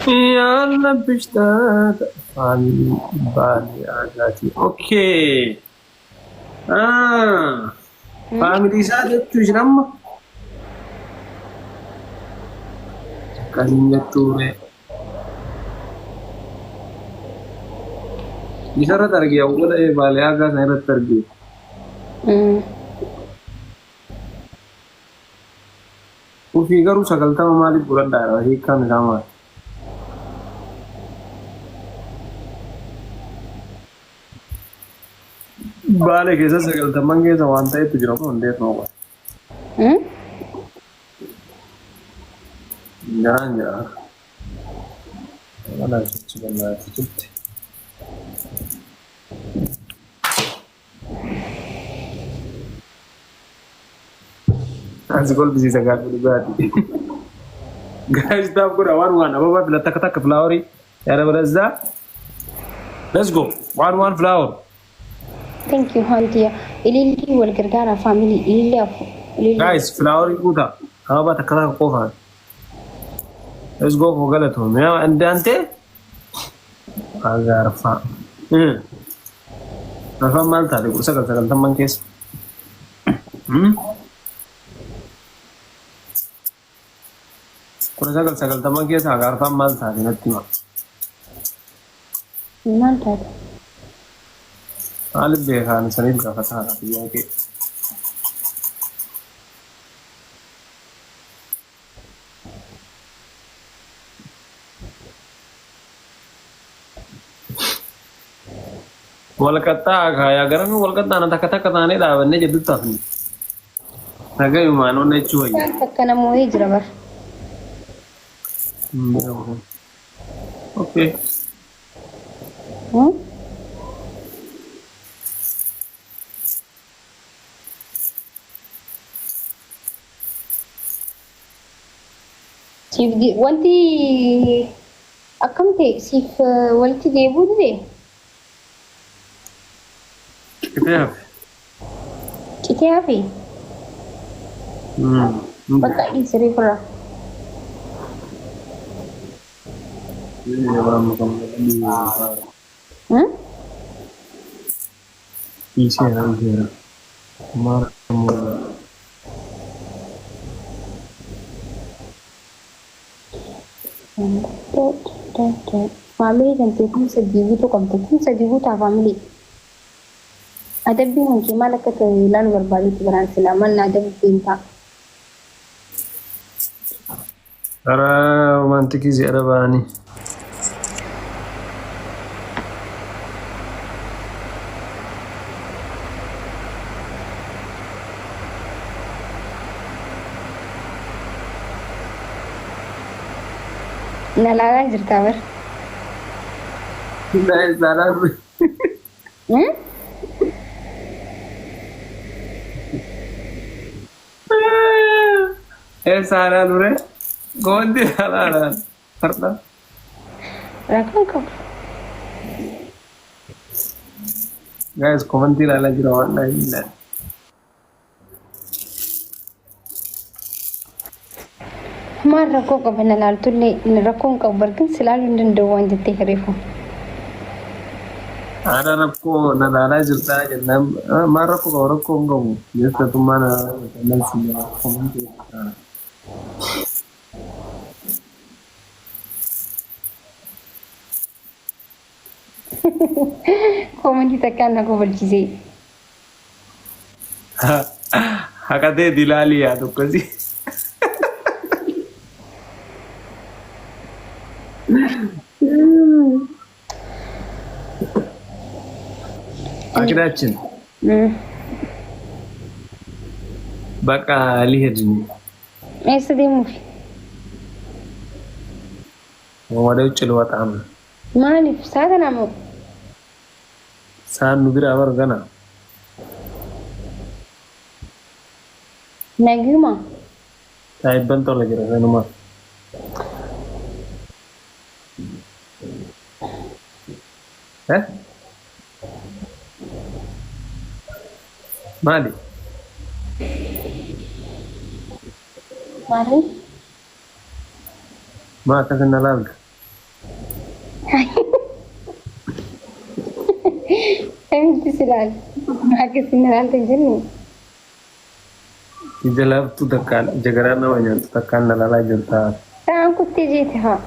يلا بشتاق عن بالي عاداتي اوكي فاميلي سادة تجرم كان يتوري يسرى ترقية ولا إيه بالي آغا سيرة ترقية وفي غرو شكلتا مالي بلد دائرة هيك كان نظامات بالي كيسا شكلتا من كيسا وانتا تجرم ونديت نوبا جران جران أنا شفت بنا تجبت أنسى كل بزي سكال بلغاتي guys stop good one ababa bila taka flowery yara brazza let's go one flower thank you hantia ilili wal gargara family ilili guys flowery kuda ababa taka qofa let's go for galato ya ante agarfa nafa malta de sakal tamman kes kuna sakal tamman kes agarfa malta de natima malta alif be khan sanid ka fatara diya ke Walkata agaya garan walkata na taka tane da wanne jiddu tafni naga imano ne chuyi takana mo hijra bar okay sif di wanti akamte sif walti debu de kita fi baka di seri fara पीछे है घेरा हमारा family kan tukum sedibu to kam tukum sedibu ta family adabbi hun ke malaka ta lan barbari to ran silaman na da binta ara romantic ziyara bani nalaga jirta bar नहीं सारा सारा नूरे कौन दी सारा करता rakon guys कौन दी लाला जी रोड नहीं है ma rakon ka bana lal tulle ni rakon ka barkin silalu ndin do wanda te harefo ada rako na laala jirta jannam mara ko rako ngam yesta tumana nan siya कौन दी comment takkan ko barjise hakate dilali ya to kazi አግዳችን በቃ ሊሄድ ነው አይስደሙ ወደ ውጭ ልወጣ ነው ማሊፍ ሳተናሞ ሳኑ ግራ አበርገና ነግማ ታይበንቶ ለግራ ነማ Mali. Mali? Ma ka na lang. سلال ما كنت نلال تجني جلاب تو تكان جغرانا وين تكان لا جلتا تعال كنت جيتها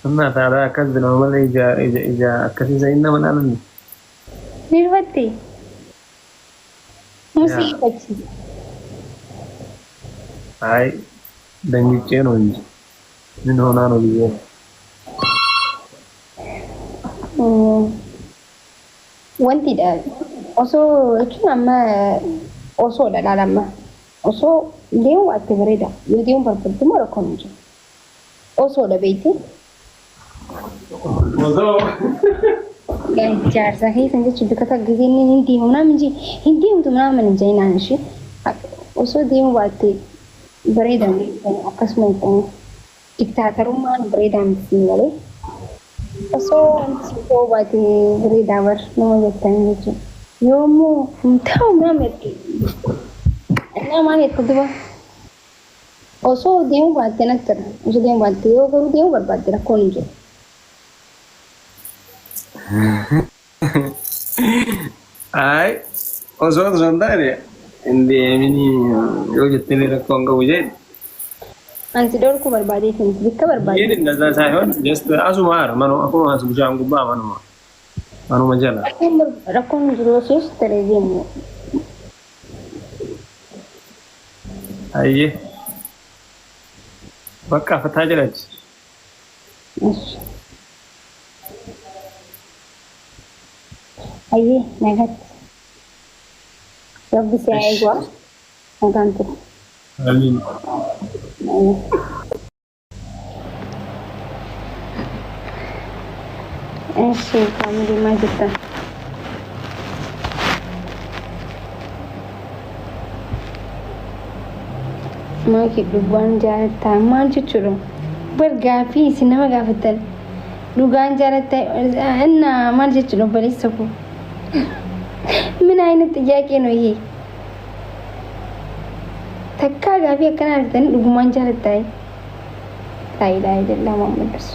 أنا ترى كذب نومال إجا كذي زينا من أنا نروتي مصيبة هاي دنجي تشينو من هنا نولي wanti dha osoo jechuun amma osoodha dhaalama osoo deemu waatti bareeda yoo deemu barbaaddu moo rakkoon hin jiru osoodha beekte jaarsa keessan jechuun bika taggizee inni hin deemu naam inji hin deemtu naam hin jeenaan ishee osoo deemu waatte bareeda akkasuma hin ta'in diktaatarummaan bareedaa miti malee osoo osoo baate bareedaa bar nama jettan jechuudha yoommoo hin ta'u naam erge namaan erga duba osoo deemu baatte natti irra osoo deemu baatte yoo garuu deemu barbaadde rakkoon hin jiru. Ay, osoo osoo hin taane hin deemini yoo jettanii rakkoon qabu jedhe. Anti dhorku barbaadee fi bikka barbaadee. Yedin da saayyoon just asuma haara manuma akkuma as bishaan gubbaa manuma jala. Rakkoon jiru osoo ta'ee deemu. Ayyee bakka fataa jirachi. Ayyee nagatti. Rabbi si haa eegu nagaan ture. Amiin. Eessi kaamilii maal jettan? Maaki dhugaan jaalattaa maal jechuudha? Bargaa fi isin nama gaafattan dhugaan jaalattaa innaa maal jechuudha obboleessa koo? Min ayina ጥያቄ ነው ይሄ? takkaa gaafii akkana argitanii dhugumaan jaalattaa faayidaa jedhaa maammaddas.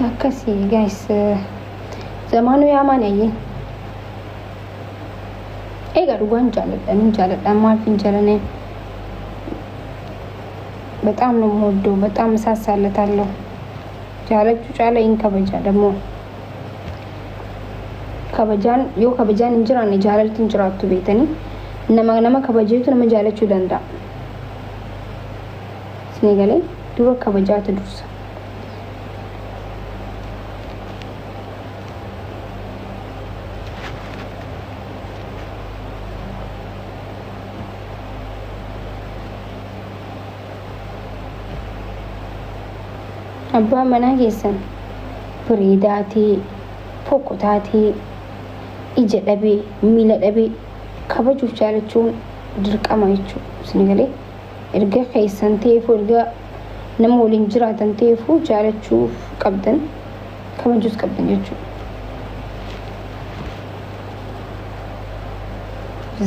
Akkasii guys zamaanuu yaamaan ayyee. Egaa dhugaan jaaladhaan maaf hin jaalane በጣም ነው የምወደው በጣም እሳሳለታለሁ ጃለቹ ጫላ ይን ከበጃ ደግሞ ከበጃን ዮ ከበጃን እንጅራኔ ጃለልት እንጅራቱ ቤተኒ ነማ ከበጀቱ ነማ ጃለቹ ደንዳ ስኔገሌ ዱሮ ከበጃቱ ዱርሳ abbaa manaa keessan bareedaatii fokkotaatii ija dhabee miila dhabee kabajuuf jaalachuun dirqama jechuudha. Isin galee erga keessan ta'eefuu erga nama waliin jiraatan ta'eefuu jaalachuuf qabdan kabajuus qabdan jechuudha.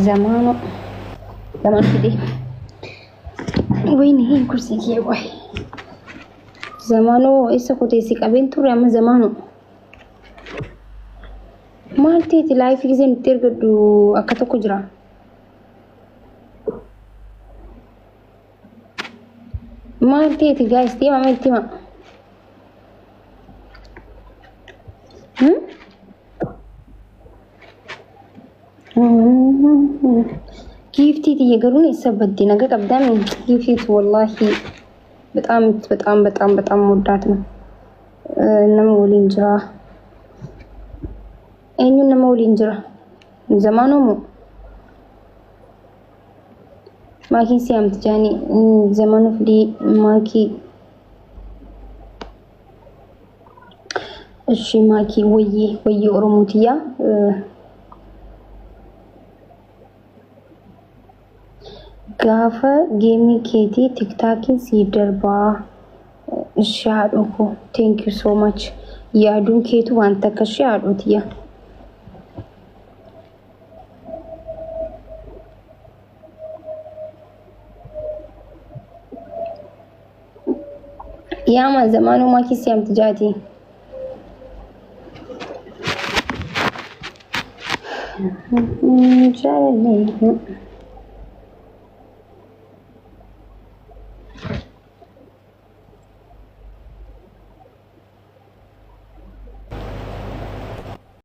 Zamaanoo lamaan fidee wayni hin kursii kee qo'e. Zamaanoo isa koteessi qabeen turre amma zamaanoo maal ta'eeti laayifii gisee nutti ergadhu akka tokko jira. Maal ta'eeti gaayis deemama itti hima. Giiftii tiyya garuu eessa badde naga qabdaami giiftiitu wallaahi በጣም ወዳት ነው ነመ ወሊን ጅራ እኙ ነመ ወሊን ጅራ ዘማኑ ማኪ ሲያምት ጃኒ ዘማኑ ፍዲ ማኪ እሺ ማኪ ወዬ ኦሮሞቲያ gaafa geemii keetii tiktaakiin si darbaa shaadhuko thank you so much yaaduun keetu waan takka shaadhutiya yaama zamaanuma kisi amtijaati jaalale